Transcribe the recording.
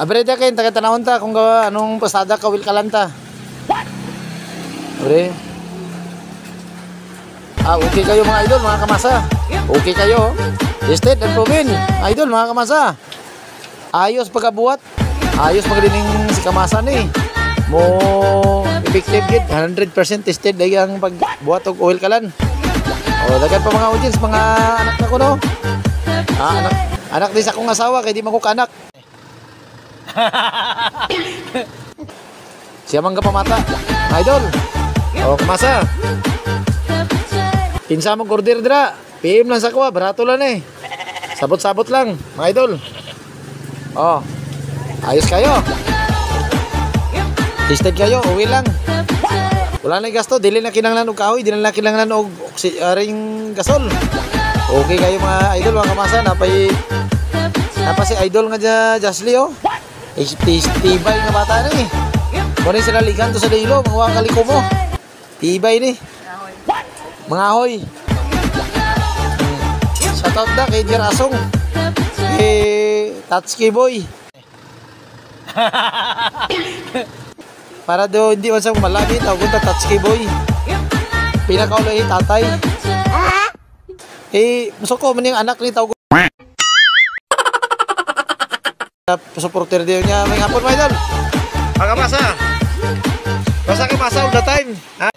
Abre da kayo, taga-tanawon ta kung anong pasada ka will kalanta. Abre. Okay kayo mga idol, mga kamasa. Okay kayo. Tested and proven. Idol, mga kamasa. Ayos pagkabuhat. Ayos magdining si kamasa ni. Mo effective gid, 100% tested dahil ang pagbuhat og oil kalan. O dagan pa mga audience, mga anak na ko no. Anak din sa akong asawa kay di man ko kanak. Siya man ka pamata. Idol. O kamasa. Kinsa mong order dira? PM lang sa kuha, barato lang eh. Sabot-sabot lang, mga idol. Oh. Ayos kayo. Tested kayo, uwi lang. Wala na gasto, dili na kinanglan og kahoy, dili na kinanglan og ring gasol. Okay kayo mga idol, mga kamasa, napa si idol nga Jasly oh. Tibay nga bata ni. Mo rin sila ligan to sa dilo, mga kaliko mo. Tibay ni. Mga hoy. Shoutout na kay Dear Asong. Tatsuki boy. Para daw hindi man sa malagi, tawag ko Tatsuki boy. Pinakaulay tatay. Musuko man yung anak ni tawag ko. Supporter din niya. May hapon mga idol. Pagkamasa. Basta kamasa all the time. Ha?